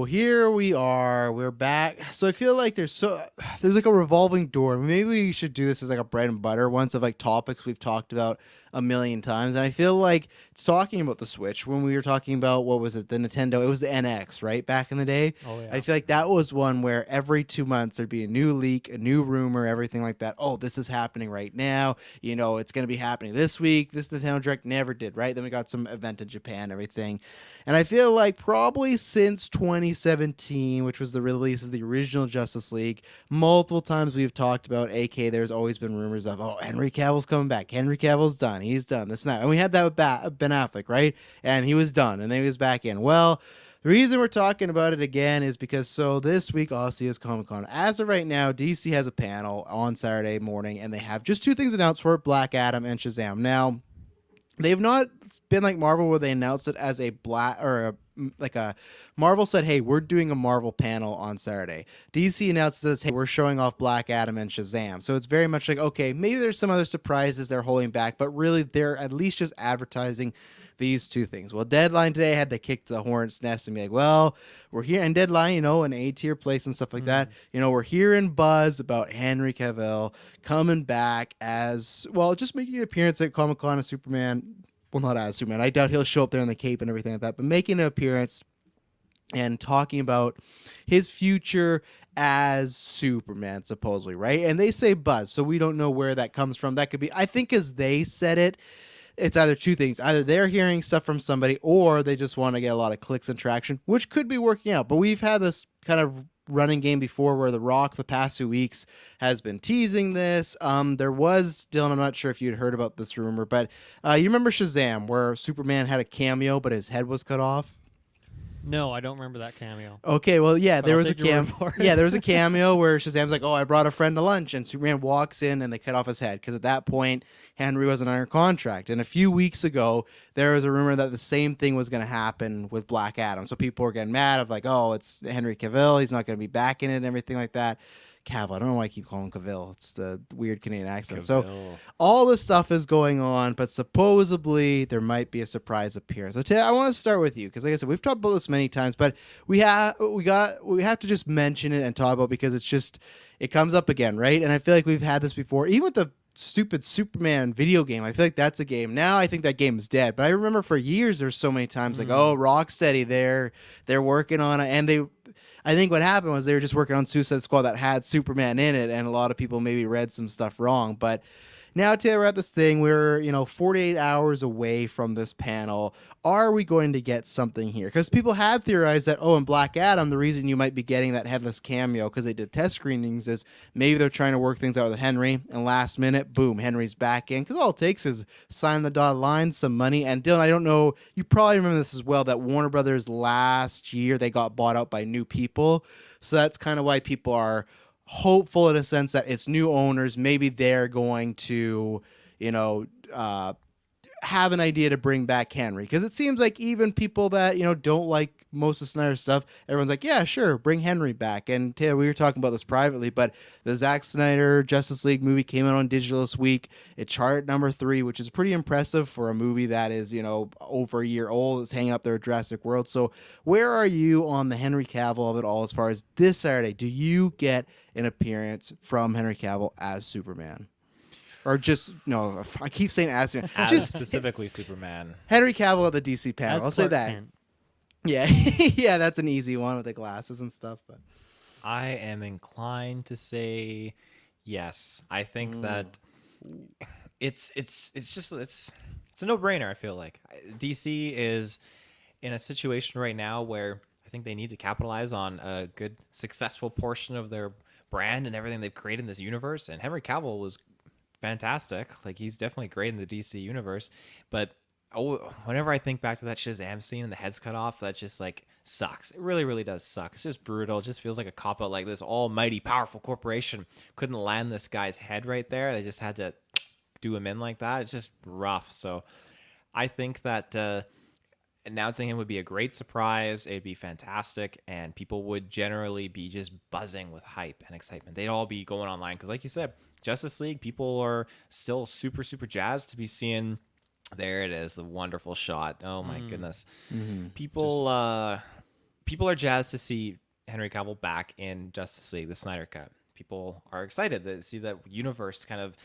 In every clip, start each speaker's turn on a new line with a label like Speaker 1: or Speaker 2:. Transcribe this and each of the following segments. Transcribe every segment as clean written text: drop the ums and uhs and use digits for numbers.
Speaker 1: here we are. We're back. So I feel like there's like a revolving door. Maybe we should do this as like a bread and butter once of like topics we've talked about a million times. And I feel like talking about the Switch when we were talking about what was it, the Nintendo? It was the NX, right? Back in the day.
Speaker 2: Oh yeah.
Speaker 1: I feel like that was one where every 2 months there'd be a new leak, a new rumor, everything like that. Oh, this is happening right now. It's going to be happening this week. This Nintendo Direct never did, right? Then we got some event in Japan, everything. And I feel like probably since 2017, which was the release of the original Justice League, multiple times we've talked about, AK, there's always been rumors of, oh, Henry Cavill's coming back. Henry Cavill's done. He's done. This and that. And we had that with Ben Affleck, right? And he was done. And then he was back in. Well, the reason we're talking about it again is because this week obviously is Comic-Con. As of right now, DC has a panel on Saturday morning, and they have just two things announced for it, Black Adam and Shazam. Now, they've not been like Marvel where they announced it as a Marvel said, hey, we're doing a Marvel panel on Saturday. DC announces, hey, we're showing off Black Adam and Shazam. So it's very much like, okay, maybe there's some other surprises they're holding back, but really they're at least just advertising these two things. Well, Deadline today had to kick the hornet's nest and be like, well, we're here. And Deadline, an A-tier place and stuff like that. We're hearing buzz about Henry Cavill coming back as, well, just making an appearance at Comic-Con as Superman. Well, not as Superman. I doubt he'll show up there in the cape and everything like that, but making an appearance and talking about his future as Superman, supposedly, right? And they say buzz, so we don't know where that comes from. That could be, I think as they said it, it's either two things. Either they're hearing stuff from somebody or they just want to get a lot of clicks and traction, which could be working out. But we've had this kind of running game before where The Rock the past 2 weeks has been teasing this. There was, Dylan, I'm not sure if you'd heard about this rumor, but you remember Shazam where Superman had a cameo but his head was cut off?
Speaker 2: No, I don't remember that cameo.
Speaker 1: Okay, well, yeah,
Speaker 2: But
Speaker 1: there
Speaker 2: I'll
Speaker 1: was a
Speaker 2: take your word for it.
Speaker 1: there was a cameo where Shazam's like, "Oh, I brought a friend to lunch," and Superman walks in and they cut off his head because at that point Henry wasn't under contract. And a few weeks ago, there was a rumor that the same thing was going to happen with Black Adam. So people were getting mad of like, "Oh, it's Henry Cavill. He's not going to be back in it," and everything like that. Cavill. I don't know why I keep calling him Cavil. It's the weird Canadian accent. So all this stuff is going on, but supposedly there might be a surprise appearance. So I want to start with you because, like I said, we've talked about this many times, but we have to just mention it and talk about it because it comes up again, right? And I feel like we've had this before, even with the stupid Superman video game. I feel like that's a game. Now I think that game is dead. But I remember for years there's so many times like, oh, Rocksteady, they're working on it, and I think what happened was they were just working on Suicide Squad that had Superman in it, and a lot of people maybe read some stuff wrong. But now, Taylor, we're at this thing. We're 48 hours away from this panel. Are we going to get something here? Because people had theorized that, in Black Adam, the reason you might be getting that headless cameo because they did test screenings is maybe they're trying to work things out with Henry, and last minute, boom, Henry's back in. Because all it takes is sign the dotted line, some money. And Dylan, I don't know, you probably remember this as well, that Warner Brothers last year, they got bought out by new people. So that's kind of why people are hopeful in a sense that it's new owners. Maybe they're going to, have an idea to bring back Henry. Because it seems like even people that, don't like most of Snyder's stuff, everyone's like, yeah, sure, bring Henry back. And Taylor, we were talking about this privately, but the Zack Snyder Justice League movie came out on digital this week. It charted number 3, which is pretty impressive for a movie that is, over a year old. It's hanging up there with Jurassic World. So where are you on the Henry Cavill of it all as far as this Saturday? Do you get an appearance from Henry Cavill as Superman? Or just, no, I keep saying as Superman.
Speaker 3: Just specifically Superman.
Speaker 1: Henry Cavill at the DC panel. I'll say that.
Speaker 2: Kent.
Speaker 1: Yeah, yeah, that's an easy one with the glasses and stuff. But
Speaker 3: I am inclined to say yes. I think that it's a no-brainer, I feel like. DC is in a situation right now where I think they need to capitalize on a good, successful portion of their brand and everything they've created in this universe. And Henry Cavill was fantastic. Like, he's definitely great in the DC universe. But whenever I think back to that Shazam scene and the head's cut off, that just like sucks. It really, really does suck. It's just brutal. It just feels like a cop-out. Like, this almighty, powerful corporation couldn't land this guy's head right there. They just had to do him in like that. It's just rough. So I think that announcing him would be a great surprise. It'd be fantastic, and people would generally be just buzzing with hype and excitement. They'd all be going online because, like you said, Justice League, people are still super, super jazzed to be seeing. There it is, the wonderful shot. Oh my goodness.
Speaker 1: Mm-hmm.
Speaker 3: People people are jazzed to see Henry Cavill back in Justice League, the Snyder Cut. People are excited to see that universe kind of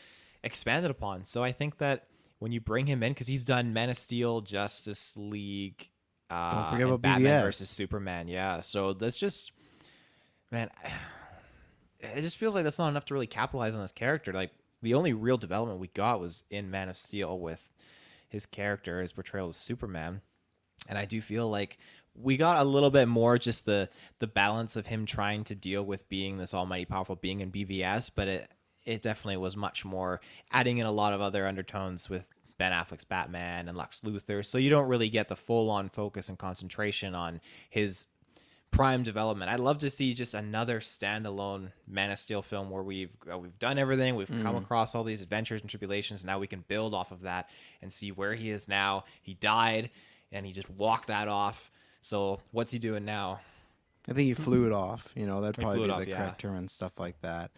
Speaker 3: expanded upon. So I think that when you bring him in, because he's done Man of Steel, Justice League,
Speaker 1: Don't forget
Speaker 3: and
Speaker 1: about
Speaker 3: Batman
Speaker 1: BVS.
Speaker 3: versus Superman. Yeah. So that's just, man, it just feels like that's not enough to really capitalize on this character. Like the only real development we got was in Man of Steel with his character, his portrayal of Superman. And I do feel like we got a little bit more just the balance of him trying to deal with being this almighty powerful being in BVS, but it definitely was much more adding in a lot of other undertones with Ben Affleck's Batman and Lex Luthor. So you don't really get the full on focus and concentration on his prime development. I'd love to see just another standalone Man of Steel film where we've done everything, we've come across all these adventures and tribulations, and now we can build off of that and see where he is now. He died and he just walked that off. So what's he doing now?
Speaker 1: I think he flew it off. That'd
Speaker 3: He
Speaker 1: probably
Speaker 3: flew
Speaker 1: be
Speaker 3: it off,
Speaker 1: the
Speaker 3: yeah.
Speaker 1: correct term and stuff like that.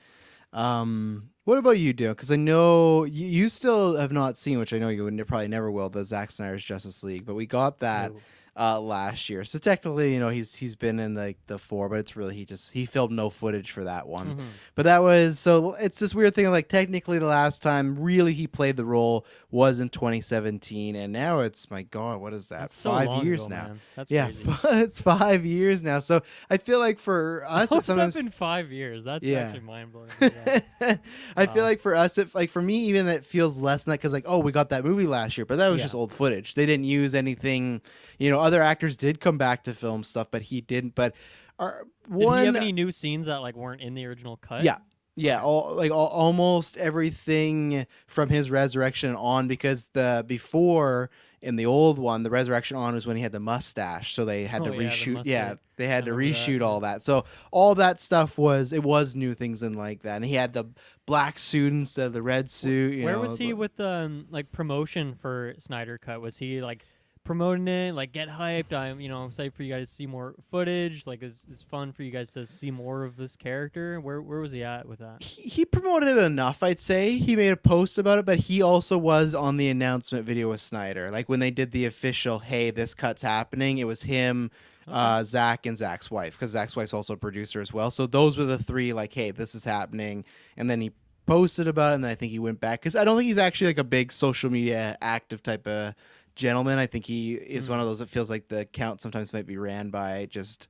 Speaker 1: What about you, Dale? Because I know you still have not seen, which I know you probably never will, the Zack Snyder's Justice League, but we got that last year. So technically, he's been in the 4, but it's really he filmed no footage for that one. But that was it's this weird thing of like technically the last time really he played the role was in 2017, and now it's, my God, what is that?
Speaker 2: That's so
Speaker 1: 5
Speaker 2: long
Speaker 1: years
Speaker 2: ago,
Speaker 1: now.
Speaker 2: man. That's
Speaker 1: Yeah,
Speaker 2: crazy.
Speaker 1: it's 5 years now. So I feel like for us,
Speaker 2: How's
Speaker 1: it's sometimes
Speaker 2: that been 5 years? That's
Speaker 1: Yeah.
Speaker 2: actually mind blowing. Yeah.
Speaker 1: I feel
Speaker 2: Wow.
Speaker 1: like for us, for me, even it feels less than that because like, oh, we got that movie last year, but that was
Speaker 2: Yeah.
Speaker 1: just old footage. They didn't use anything. Other actors did come back to film stuff, but he didn't. But
Speaker 2: Did he have any new scenes that like weren't in the original cut?
Speaker 1: Yeah. Yeah,
Speaker 2: Okay.
Speaker 1: almost everything from his resurrection on, because the before in the old one, the resurrection on was when he had the mustache, so they had to
Speaker 2: Oh, yeah, the
Speaker 1: reshoot.
Speaker 2: mustard.
Speaker 1: Yeah, they had
Speaker 2: I
Speaker 1: to
Speaker 2: remember that,
Speaker 1: reshoot
Speaker 2: yeah.
Speaker 1: all that. So all that stuff was new things and like that, and he had the black suit instead of the red suit.
Speaker 2: Where was he with like promotion for Snyder Cut? Was he like promoting it, like get hyped? I'm excited for you guys to see more footage. Like it's fun for you guys to see more of this character. Where was he at with that?
Speaker 1: He promoted it enough, I'd say. He made a post about it, but he also was on the announcement video with Snyder. Like when they did the official, hey, this cut's happening, it was him,
Speaker 2: Okay.
Speaker 1: Zach, and Zach's wife, because Zach's wife's also a producer as well. So those were the three, like, hey, this is happening. And then he posted about it, and then I think he went back, because I don't think he's actually like a big social media active type of gentleman. I think he is one of those that feels like the account sometimes might be ran by just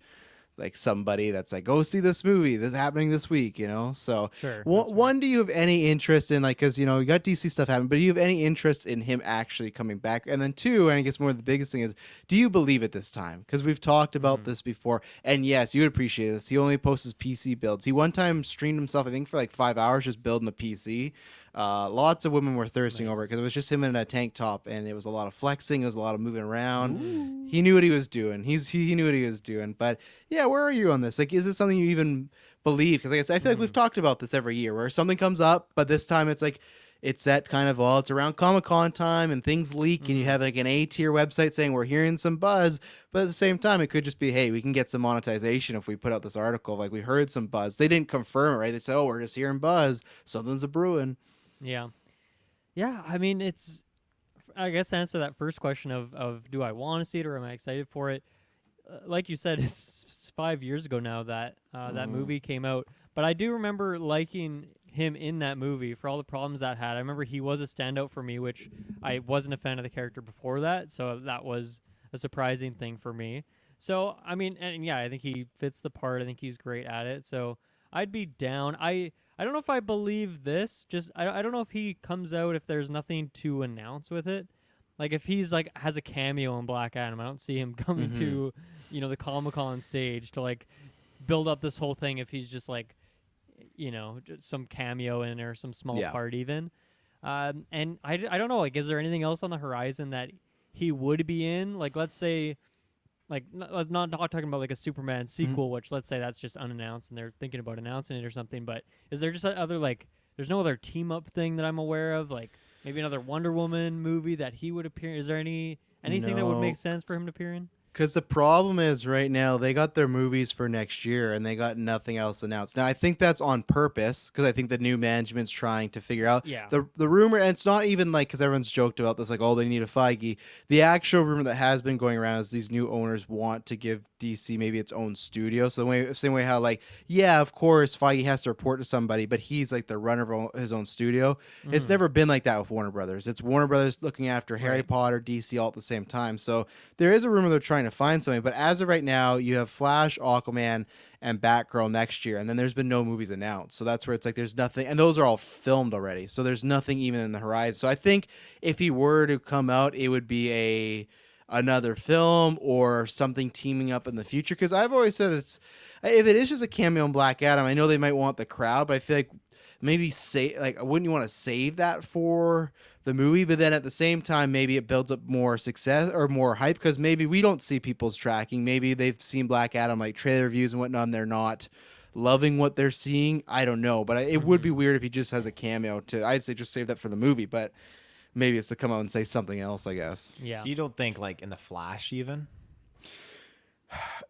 Speaker 1: like somebody that's like, go see this movie that's happening this week, So
Speaker 2: Sure.
Speaker 1: one, do you have any interest in, like, because you got DC stuff happening, but do you have any interest in him actually coming back? And then two, and I guess more the biggest thing is, do you believe it this time? Because we've talked about this before, and yes, you would appreciate this. He only posts his PC builds. He one time streamed himself, I think, for like 5 hours just building a PC. Lots of women were thirsting over it because it was just him in a tank top, and it was a lot of flexing. It was a lot of moving around.
Speaker 2: Ooh.
Speaker 1: He knew what he was doing. He knew what he was doing. But yeah, where are you on this? Like, is this something you even believe? Because like I said, I feel like we've talked about this every year, where something comes up, but this time it's like it's that kind of, well, it's around Comic-Con time and things leak, and you have like an A-tier website saying we're hearing some buzz, but at the same time it could just be, hey, we can get some monetization if we put out this article, like we heard some buzz. They didn't confirm it, right? They said, oh, we're just hearing buzz, something's a brewing.
Speaker 2: Yeah. Yeah. I mean, I guess to answer that first question of do I want to see it or am I excited for it? Like you said, it's 5 years ago now that that movie came out, but I do remember liking him in that movie for all the problems that had. I remember he was a standout for me, which I wasn't a fan of the character before that, so that was a surprising thing for me. So I mean, and yeah, I think he fits the part. I think he's great at it. So I'd be down. I don't know if I believe this. Just I don't know if he comes out if there's nothing to announce with it. Like if he's like has a cameo in Black Adam, I don't see him coming to the Comic-Con stage to like build up this whole thing. If he's just like just some cameo in or some small part even. And I don't know. Like, is there anything else on the horizon that he would be in? Like, let's say. Like, not talking about like a Superman sequel, which let's say that's just unannounced and they're thinking about announcing it or something. But is there just other like, there's no other team up thing that I'm aware of? Like maybe another Wonder Woman movie that he would appear. Is there anything that would make sense for him to appear in?
Speaker 1: Because the problem is right now they got their movies for next year and they got nothing else announced. Now I think that's on purpose because I think the new management's trying to figure out
Speaker 2: Yeah.
Speaker 1: the rumor, and it's not even like because everyone's joked about this, like oh they need a Feige. The actual rumor that has been going around is these new owners want to give DC maybe its own studio. So same way how like yeah of course Feige has to report to somebody, but he's like the runner of his own studio. It's
Speaker 2: Mhm.
Speaker 1: never been like that with Warner Brothers. It's Warner Brothers looking after Harry
Speaker 2: Right.
Speaker 1: Potter, DC all at the same time. So there is a rumor they're trying to find something, but as of right now, you have Flash, Aquaman, and Batgirl next year, and then there's been no movies announced. So that's where it's like there's nothing, and those are all filmed already. So there's nothing even in the horizon. So I think if he were to come out, it would be another film or something teaming up in the future. Because I've always said it's if it is just a cameo in Black Adam, I know they might want the crowd, but I feel like maybe say like wouldn't you want to save that for the movie, but then at the same time maybe it builds up more success or more hype because maybe we don't see people's tracking, maybe they've seen Black Adam like trailer reviews and whatnot and they're not loving what they're seeing. I don't know, but it would be
Speaker 2: Mhm.
Speaker 1: weird if he just has a cameo. To I'd say just save that for the movie, but maybe it's to come out and say something else, I guess.
Speaker 2: Yeah.
Speaker 3: So you don't think like in the Flash even?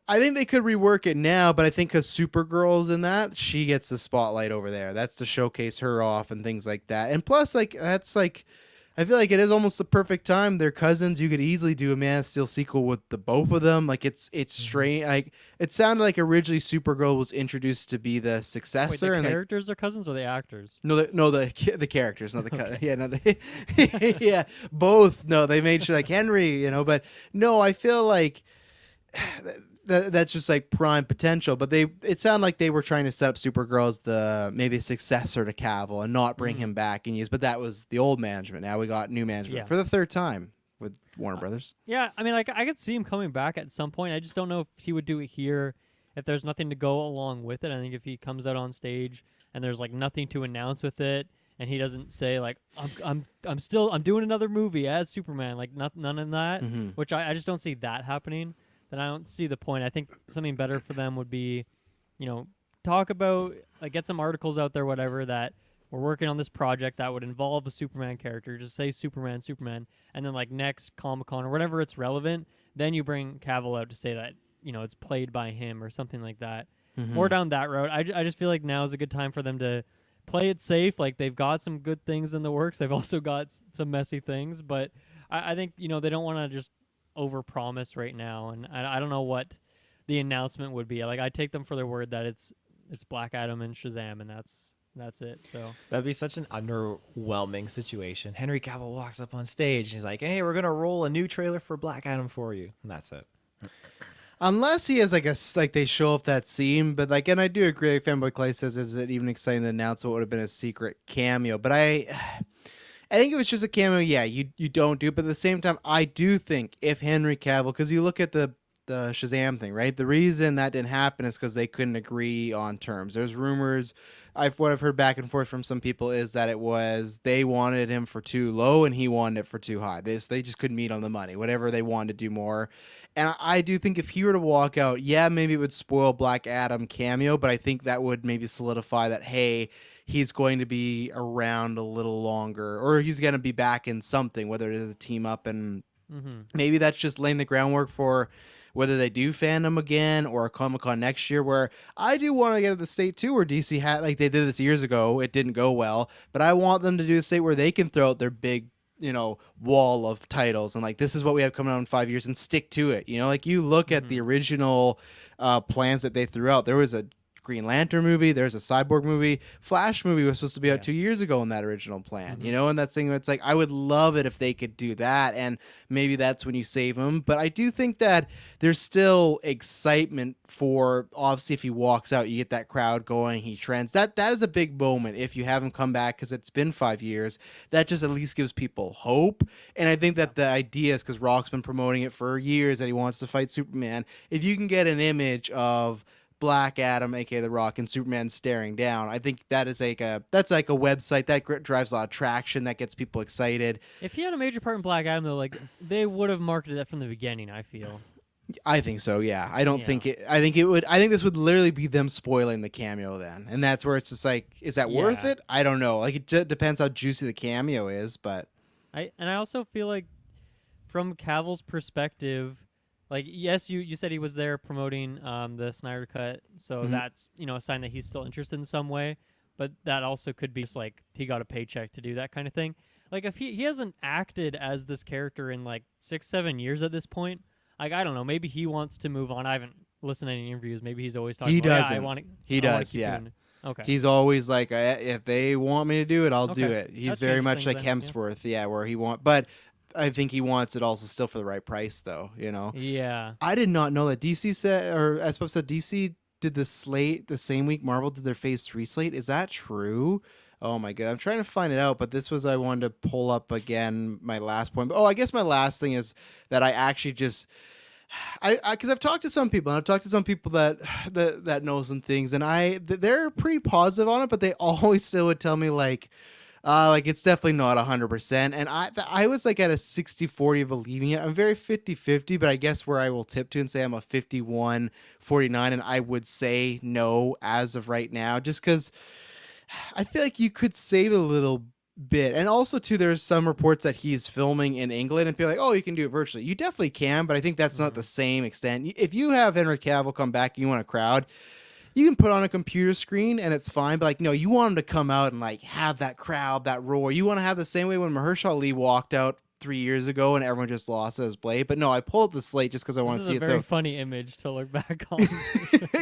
Speaker 1: I think they could rework it now, but I think because Supergirl's in that, she gets the spotlight over there. That's to showcase her off and things like that. And plus, like that's like, I feel like it is almost the perfect time. They're cousins. You could easily do a Man of Steel sequel with the both of them. Like it's strange. Like it sounded like originally Supergirl was introduced to be the
Speaker 2: Wait,
Speaker 1: successor,
Speaker 2: the
Speaker 1: and like
Speaker 2: characters are cousins or the actors?
Speaker 1: the characters, not the
Speaker 2: Okay.
Speaker 1: yeah, no, yeah, both. No, they made sure like Henry, but no, I feel like that's just like prime potential. But it sounded like they were trying to set up Supergirl as the maybe successor to Cavill and not bring
Speaker 2: Mhm.
Speaker 1: him back and use. But that was the old management. Now we got new management
Speaker 2: Yeah.
Speaker 1: for the third time with Warner Brothers.
Speaker 2: Yeah, I mean, like I could see him coming back at some point. I just don't know if he would do it here. If there's nothing to go along with it, I think if he comes out on stage and there's like nothing to announce with it, and he doesn't say like I'm doing another movie as Superman, like none of that,
Speaker 1: Mhm.
Speaker 2: which I just don't see that happening. Then I don't see the point. I think something better for them would be, talk about like get some articles out there, whatever that we're working on this project that would involve a Superman character. Just say Superman, and then like next Comic Con or whatever it's relevant, then you bring Cavill out to say that it's played by him or something like that. More
Speaker 1: Mhm.
Speaker 2: down that road. I just feel like now is a good time for them to play it safe. Like they've got some good things in the works. They've also got some messy things, but I think they don't want to just overpromise right now, and I don't know what the announcement would be. Like I take them for their word that it's Black Adam and Shazam, and that's it. So
Speaker 3: That'd be such an underwhelming situation. Henry Cavill walks up on stage. He's like, "Hey, we're gonna roll a new trailer for Black Adam for you," and that's it.
Speaker 1: Unless he has like they show off that scene, but like, and I do agree. Fanboy Clay says, "Is it even exciting to announce what would have been a secret cameo?" But I think if it's just a cameo, yeah, you don't do it. But at the same time, I do think if Henry Cavill, because you look at the Shazam thing, right? The reason that didn't happen is because they couldn't agree on terms. There's rumors. What I've heard back and forth from some people is that it was they wanted him for too low and he wanted it for too high. They just couldn't meet on the money. Whatever they wanted to do more. And I do think if he were to walk out, yeah, maybe it would spoil Black Adam cameo, but I think that would maybe solidify that, hey, he's going to be around a little longer, or he's going to be back in something, whether it is a team up, and maybe that's just laying the groundwork for whether they do fandom again or a Comic-Con next year, where I do want to get to the state too where DC had, like they did this years ago, it didn't go well, but I want them to do a state where they can throw out their big wall of titles and like this is what we have coming out in 5 years and stick to it. Like you look at the original plans that they threw out. There was a Green Lantern movie, there's a Cyborg movie, Flash movie was supposed to be out 2 years ago in that original plan, and that's thing. It's like I would love it if they could do that, and maybe that's when you save him. But I do think that there's still excitement for, obviously, if he walks out, you get that crowd going, he trends. That is a big moment if you have him come back because it's been 5 years. That just at least gives people hope, and I think that the idea is because Rock's been promoting it for years that he wants to fight Superman. If you can get an image of Black Adam, aka The Rock, and Superman staring down, I think that is that's like a website that drives a lot of traction, that gets people excited.
Speaker 2: if he had a major part in Black Adam, though, like they would have marketed that from the beginning. I feel.
Speaker 1: I think so. Yeah, I don't
Speaker 2: Yeah.
Speaker 1: think it. I think it would. I think this would literally be them spoiling the cameo then, and that's where it's just like, is that worth
Speaker 2: Yeah.
Speaker 1: it? I don't know. Like it depends how juicy the cameo is, but
Speaker 2: I also feel like from Cavill's perspective, like, yes, you said he was there promoting the Snyder Cut, so
Speaker 1: Mhm.
Speaker 2: that's a sign that he's still interested in some way. But that also could be just like he got a paycheck to do that kind of thing. Like if he hasn't acted as this character in like 6-7 years at this point. Like I don't know, maybe he wants to move on. I haven't listened to any interviews. Maybe he's always talking
Speaker 1: He
Speaker 2: about
Speaker 1: doesn't. He
Speaker 2: I want to
Speaker 1: does,
Speaker 2: keep
Speaker 1: yeah.
Speaker 2: doing it. Okay,
Speaker 1: He's always like, if they want me to do it, I'll do
Speaker 2: okay,
Speaker 1: it. He's
Speaker 2: that
Speaker 1: very
Speaker 2: changes
Speaker 1: much
Speaker 2: things
Speaker 1: like
Speaker 2: then.
Speaker 1: Hemsworth, yeah, where he but I think he wants it also still for the right price, though.
Speaker 2: Yeah.
Speaker 1: I did not know that DC said, or as Pop said, DC did the slate the same week Marvel did their Phase 3 slate. Is that true? Oh my god, I'm trying to find it out, but this was I wanted to pull up again my last point. Oh, I guess my last thing is that I actually just because I've talked to some people and I've talked to some people that know some things and they're pretty positive on it, but they always still would tell me like it's definitely not 100%. And I was like at a 60-40 of believing it. I'm very 50-50, but I guess where I will tip to and say I'm a 51-49, and I would say no as of right now, just because I feel like you could save a little bit. And also too, there's some reports that he's filming in England and people are like, oh, you can do it virtually. You definitely can, but I think that's not the same extent. If you have Henry Cavill come back and you want a crowd, you can put on a computer screen and it's fine, but like no, you want him to come out and like have that crowd, that roar. You want to have the same way when Mahershala Ali walked out 3 years ago and everyone just lost his blade. But no, I pulled the slate just because I want
Speaker 2: This
Speaker 1: to
Speaker 2: is
Speaker 1: see
Speaker 2: a
Speaker 1: it.
Speaker 2: very
Speaker 1: So
Speaker 2: funny image to look back on.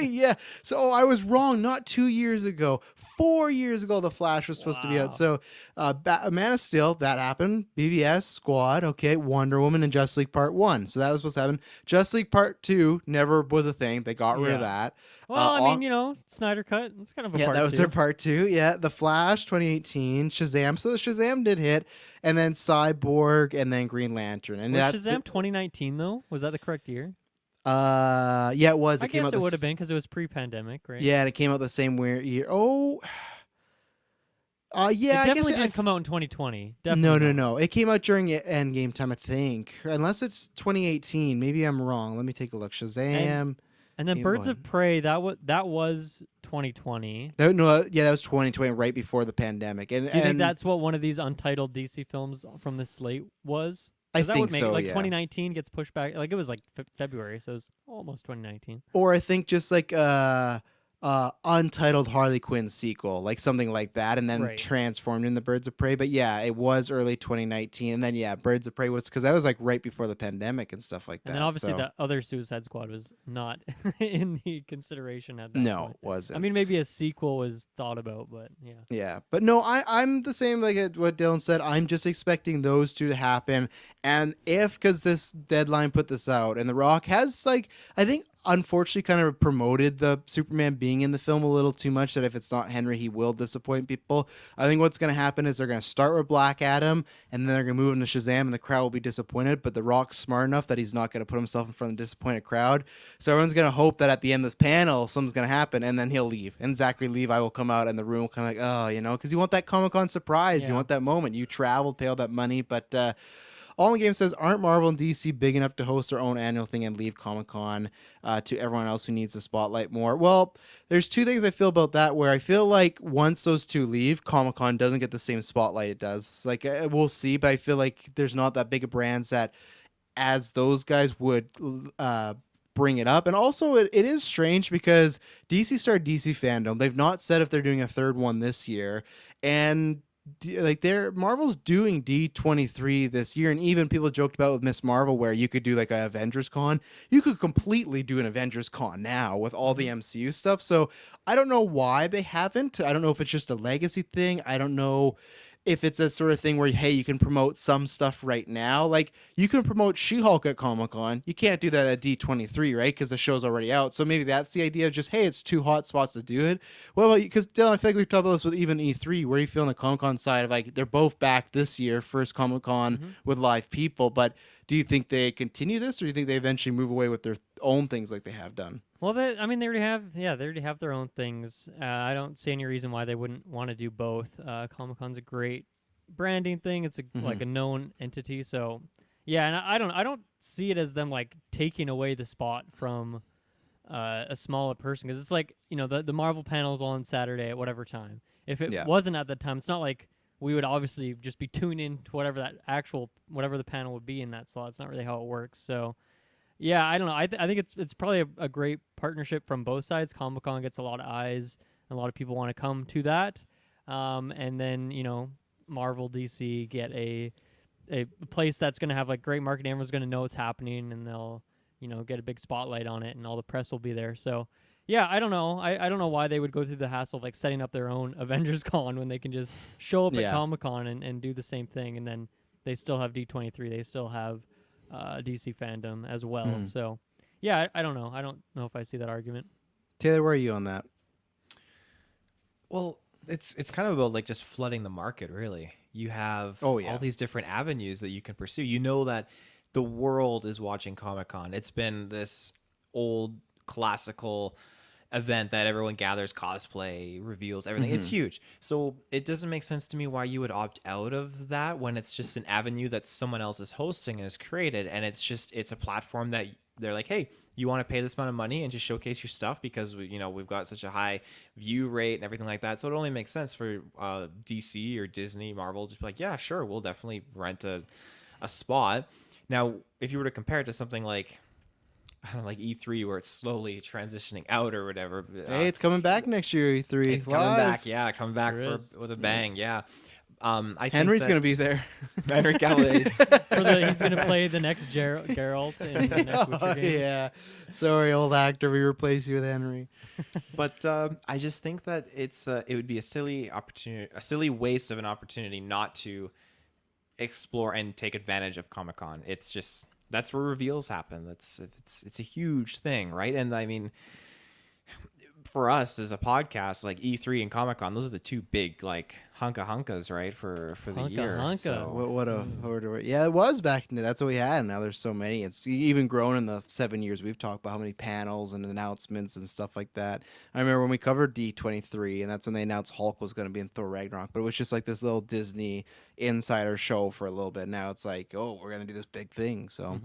Speaker 1: yeah. So I was wrong. Not 2 years ago. 4 years ago, The Flash was supposed to be out.
Speaker 2: Wow.
Speaker 1: So Man of Steel, that happened. BVS, Squad, okay. Wonder Woman, and Justice League Part 1. So that was supposed to happen. Justice League Part 2 never was a thing. They got rid of
Speaker 2: Yeah.
Speaker 1: that.
Speaker 2: Well, I mean, Snyder Cut. It's kind of a
Speaker 1: Yeah,
Speaker 2: part
Speaker 1: that was
Speaker 2: two.
Speaker 1: their part 2. Yeah, The Flash 2018, Shazam. So the Shazam did hit, and then Cyborg, and then Green Lantern. And
Speaker 2: Was
Speaker 1: that,
Speaker 2: Shazam 2019 though? Was that the correct year?
Speaker 1: yeah, it was.
Speaker 2: I
Speaker 1: It came
Speaker 2: guess
Speaker 1: out.
Speaker 2: it would have been because it was pre-pandemic, right?
Speaker 1: Yeah, and it came out the same year. Oh,
Speaker 2: It
Speaker 1: yeah. I guess
Speaker 2: definitely
Speaker 1: it,
Speaker 2: didn't come out in 2020.
Speaker 1: no,
Speaker 2: Definitely
Speaker 1: no,
Speaker 2: not.
Speaker 1: no. It came out during Endgame time, I think. Unless it's 2018. Maybe I'm wrong. Let me take a look. Shazam.
Speaker 2: And then
Speaker 1: Game
Speaker 2: Birds
Speaker 1: One.
Speaker 2: of Prey. That was 2020.
Speaker 1: No, yeah, that was 2020, right before the pandemic. And
Speaker 2: Do you think that's what one of these untitled DC films from the slate was?
Speaker 1: I
Speaker 2: 'Cause that
Speaker 1: think
Speaker 2: would make
Speaker 1: so.
Speaker 2: like
Speaker 1: Yeah.
Speaker 2: 2019 gets pushed back. Like it was like February, so it was almost 2019.
Speaker 1: Or I think just like untitled Harley Quinn sequel, like something like that, and then
Speaker 2: Right.
Speaker 1: transformed into Birds of Prey. But yeah, it was early 2019, and then yeah, Birds of Prey was because that was like right before the pandemic and stuff like that.
Speaker 2: And then obviously
Speaker 1: so.
Speaker 2: the other Suicide Squad was not in the consideration at that
Speaker 1: No,
Speaker 2: point.
Speaker 1: wasn't.
Speaker 2: I mean, maybe a sequel was thought about, but yeah.
Speaker 1: Yeah, but no, I'm the same like what Dylan said. I'm just expecting those two to happen, and because this deadline put this out, and The Rock has like I think unfortunately kind of promoted the Superman being in the film a little too much. That if it's not Henry, he will disappoint people. I think what's going to happen is they're going to start with Black Adam, and then they're going to move into Shazam, and the crowd will be disappointed. But The Rock's smart enough that he's not going to put himself in front of a disappointed crowd. So everyone's going to hope that at the end of this panel, something's going to happen, and then he'll leave, and Zachary Levi will come out, and the room will kind of like, oh, because you want that Comic-Con surprise, you
Speaker 2: Yeah.
Speaker 1: want that moment. You traveled, pay all that money, but. All in the Game says, aren't Marvel and DC big enough to host their own annual thing and leave Comic-Con to everyone else who needs the spotlight more? Well, there's two things I feel about that where I feel like once those two leave, Comic-Con doesn't get the same spotlight it does. Like, we'll see, but I feel like there's not that big of brands that, as those guys would bring it up. And also, it is strange because DC started DC Fandom. They've not said if they're doing a third one this year. And like Marvel's doing D23 this year, and even people joked about with Miss Marvel where you could do like a Avengers Con. You could completely do an Avengers Con now with all the MCU stuff. So I don't know why they haven't. I don't know if it's just a legacy thing. I don't know if it's a sort of thing where, hey, you can promote some stuff right now. Like, you can promote She-Hulk at Comic-Con. You can't do that at D23, right? Because the show's already out. So maybe that's the idea of just, hey, it's two hot spots to do it. What about you? Because, Dylan, I feel like we've talked about this with even E3. Where do you feel on the Comic-Con side of, like, they're both back this year, first Comic-Con with live people, but do you think they continue this, or do you think they eventually move away with their own things like they have done?
Speaker 2: Well, they already have their own things. I don't see any reason why they wouldn't want to do both. Comic-Con's a great branding thing. It's like a known entity. So, yeah, and I don't see it as them like taking away the spot from a smaller person, because it's like, the Marvel panel is on Saturday at whatever time. If it wasn't at that time, it's not like we would obviously just be tuned in to whatever the panel would be in that slot. It's not really how it works. So Yeah, I don't know. I think it's probably a great partnership from both sides. Comic Con gets a lot of eyes, and a lot of people want to come to that. And then Marvel, DC get a place that's going to have like great marketing. Everyone's going to know what's happening, and they'll get a big spotlight on it, and all the press will be there. So yeah, I don't know. I don't know why they would go through the hassle of like setting up their own Avengers Con when they can just show up at
Speaker 1: Yeah.
Speaker 2: Comic Con and do the same thing, and then they still have D23. They still have DC fandom as well.
Speaker 1: Mm.
Speaker 2: So yeah, I don't know. I don't know if I see that argument.
Speaker 1: Taylor, where are you on that?
Speaker 3: Well, it's kind of about like just flooding the market, really. You have
Speaker 1: Oh, yeah.
Speaker 3: all these different avenues that you can pursue. You know that the world is watching Comic-Con. It's been this old classical event that everyone gathers, cosplay, reveals, everything. It's huge. So it doesn't make sense to me why you would opt out of that when it's just an avenue that someone else is hosting and has created, and it's a platform that they're like, hey, you want to pay this amount of money and just showcase your stuff because we've got such a high view rate and everything like that. So it only makes sense for DC or Disney, Marvel, just be like, yeah, sure, we'll definitely rent a spot. Now, if you were to compare it to something like, I don't know, like E3, where it's slowly transitioning out or whatever.
Speaker 1: Hey, it's coming back next year, E3.
Speaker 3: It's coming back, yeah, coming back
Speaker 2: Sure is.
Speaker 3: with a bang, yeah. I think
Speaker 1: Henry's going to
Speaker 3: that-
Speaker 1: be there.
Speaker 3: Henry Cavill is.
Speaker 2: He's going to play the next Geralt in the next Witcher
Speaker 1: Oh,
Speaker 2: game.
Speaker 1: yeah. Sorry, old actor. We replace you with Henry.
Speaker 3: But I just think that it would be a silly opportunity, a silly waste of an opportunity not to explore and take advantage of Comic-Con. It's just that's where reveals happen. It's a huge thing, right? And I mean, for us as a podcast, like E3 and Comic-Con, those are the two big like hunkas, right? For the
Speaker 2: Hunka
Speaker 3: year.
Speaker 2: hunka.
Speaker 3: So
Speaker 1: What a yeah, it was back in that's what we had. And now there's so many. It's even grown in the 7 years we've talked about how many panels and announcements and stuff like that. I remember when we covered D23, and that's when they announced Hulk was going to be in Thor Ragnarok, but it was just like this little Disney insider show for a little bit. Now it's like, oh, we're going to do this big thing. So.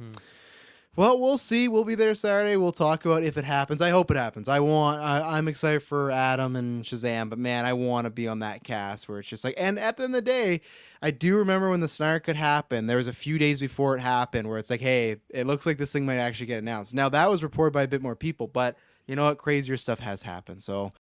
Speaker 1: Well, we'll see. We'll be there Saturday. We'll talk about if it happens. I hope it happens. I'm excited for Adam and Shazam, but man, I want to be on that cast where it's just like. And at the end of the day, I do remember when the Snyder Cut happened. There was a few days before it happened where it's like, hey, it looks like this thing might actually get announced. Now that was reported by a bit more people, but you know what? Crazier stuff has happened. So